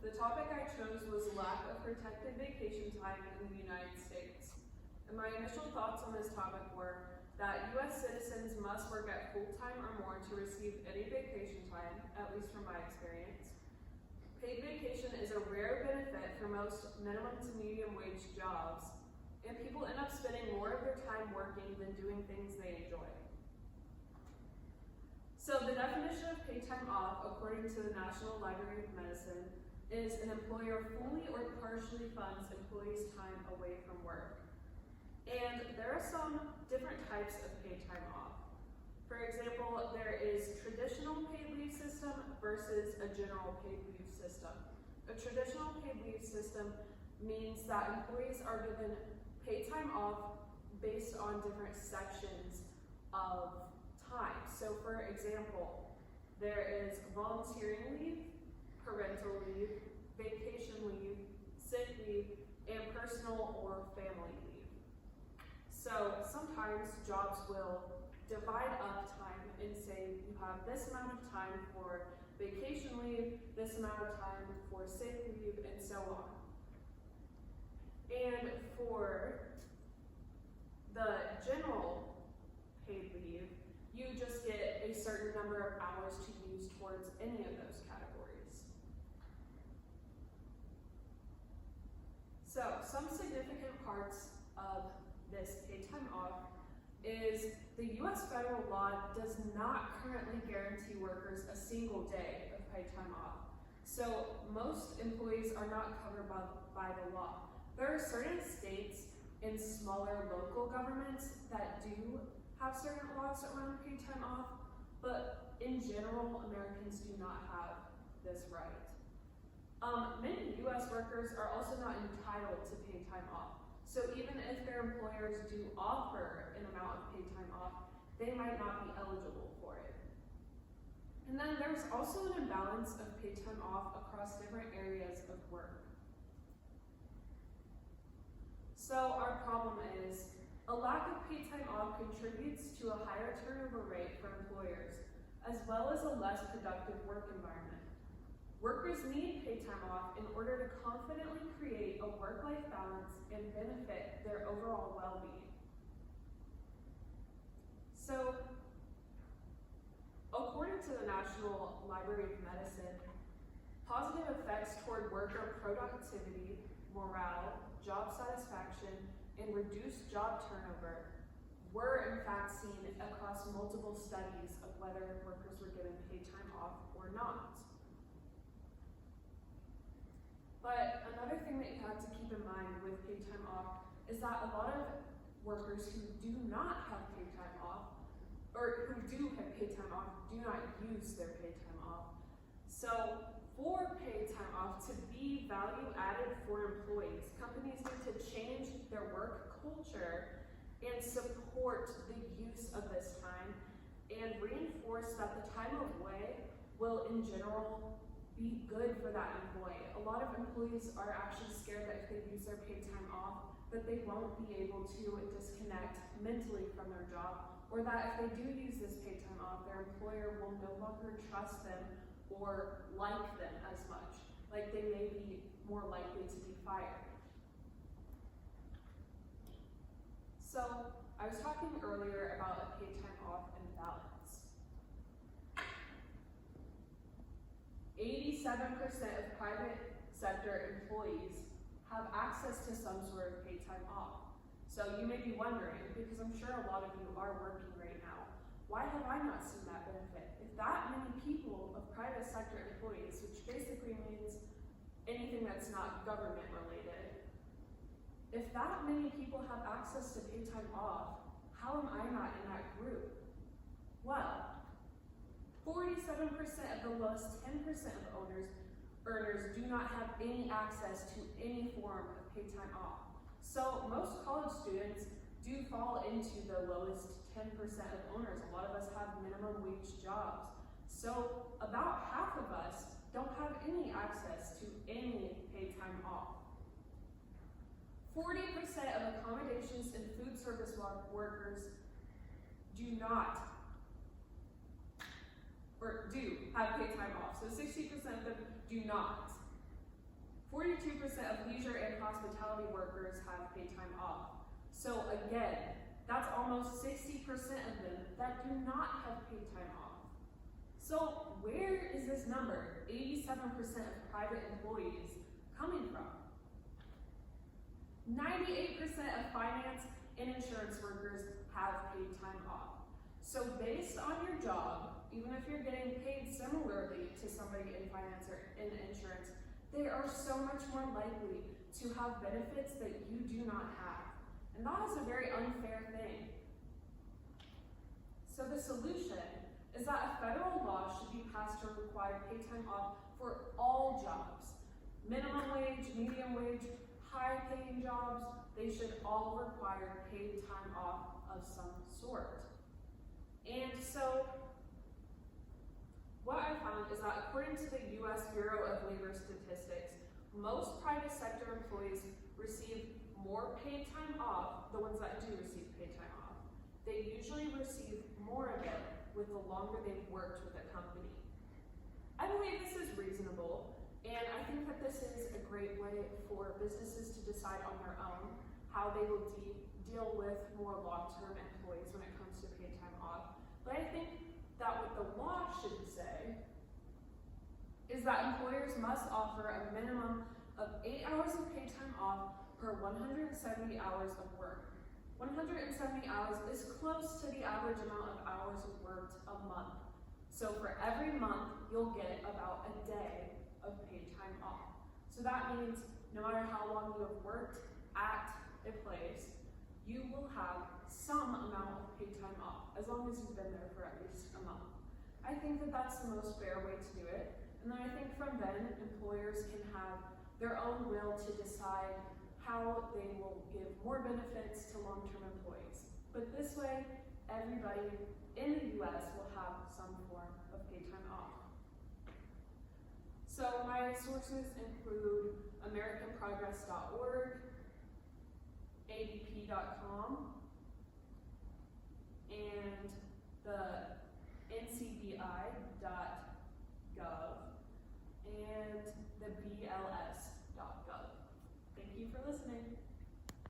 The topic I chose was lack of protected vacation time in the United States. And my initial thoughts on this topic were that U.S. citizens must work at full-time or more to receive any vacation time, at least from my experience. Paid vacation is a rare benefit for most minimum to medium wage jobs, and people end up spending more of their time working than doing things they enjoy. So the definition of paid time off, according to the National Library of Medicine, is an employer fully or partially funds employees' time away from work. And there are some different types of paid time off. For example, there is traditional paid leave system versus a general paid leave system. A traditional paid leave system means that employees are given paid time off based on different sections of time. So for example, there is volunteering leave, parental leave, vacation leave, sick leave, and personal or family leave. So sometimes jobs will divide up time and say you have this amount of time for vacation leave, this amount of time for sick leave, and so on. And for the general paid leave, you just get a certain number of hours to use towards any of those categories. So some significant parts of this paid time off is the U.S. federal law does not currently guarantee workers a single day of paid time off. So most employees are not covered by the law. There are certain states and smaller local governments that do have certain laws around paid time off, but in general, Americans do not have this right. Many U.S. workers are also not entitled to paid time off. So even if their employers do offer an amount of paid time off, they might not be eligible for it. And then there's also an imbalance of paid time off across different areas of work. So our problem is a lack of paid time off contributes to a higher turnover rate for employers, as well as a less productive work environment. Workers need paid time off in order to confidently create a work-life balance and benefit their overall well-being. So, according to the National Library of Medicine, positive effects toward worker productivity, morale, job satisfaction, and reduced job turnover were in fact seen across multiple studies of whether workers were given paid time off or not. But another thing that you have to keep in mind with paid time off is that a lot of workers who do not have paid time off, or who do have paid time off, do not use their paid time off. So for paid time off to be value added for employees, companies need to change their work culture and support the use of this time and reinforce that the time away will in general be good for that employee. A lot of employees are actually scared that if they use their paid time off, that they won't be able to disconnect mentally from their job, or that if they do use this paid time off, their employer will no longer trust them or like them as much. Like they may be more likely to be fired. So I was talking earlier about a paid time off imbalance. 87% of private sector employees have access to some sort of paid time off. So you may be wondering, because I'm sure a lot of you are working right now, why have I not seen that benefit? If that many people of private sector employees, which basically means anything that's not government related, if that many people have access to paid time off, how am I not in that group? Well, 47% of the lowest 10% of earners do not have any access to any form of paid time off. So most college students do fall into the lowest 10% of owners. A lot of us have minimum wage jobs. So about half of us don't have any access to any paid time off. 40% of accommodations and food service workers do not or do have paid time off. So 60% of them do not. 42% of leisure and hospitality workers have paid time off. So again, that's almost 60% of them that do not have paid time off. So where is this number, 87% of private employees, coming from? 98% of finance and insurance workers have paid time off. So based on your job, even if you're getting paid similarly to somebody in finance or in insurance, they are so much more likely to have benefits that you do not have. And that is a very unfair thing. So the solution is that a federal law should be passed to require paid time off for all jobs. Minimum wage, medium wage, high-paying jobs, they should all require paid time off of some sort. And so, what I found is that according to the U.S. Bureau of Labor Statistics, most private sector employees receive more paid time off, the ones that do receive paid time off. They usually receive more of it with the longer they've worked with a company. I believe this is reasonable, and I think that this is a great way for businesses to decide on their own how they will deal with more long-term employees when it comes to paid time off. But I think that what the law should say is that employers must offer a minimum of 8 hours of paid time off per 170 hours of work. 170 hours is close to the average amount of hours worked a month. So for every month, you'll get about a day of paid time off. So that means no matter how long you have worked at a place, you will have some amount of paid time off, as long as you've been there for at least a month. I think that that's the most fair way to do it. And then I think from then, employers can have their own will to decide how they will give more benefits to long-term employees. But this way, everybody in the US will have some form of paid time off. So my sources include AmericanProgress.org, ADP.com, and the NCBI.gov, and the BLS.gov. Thank you for listening.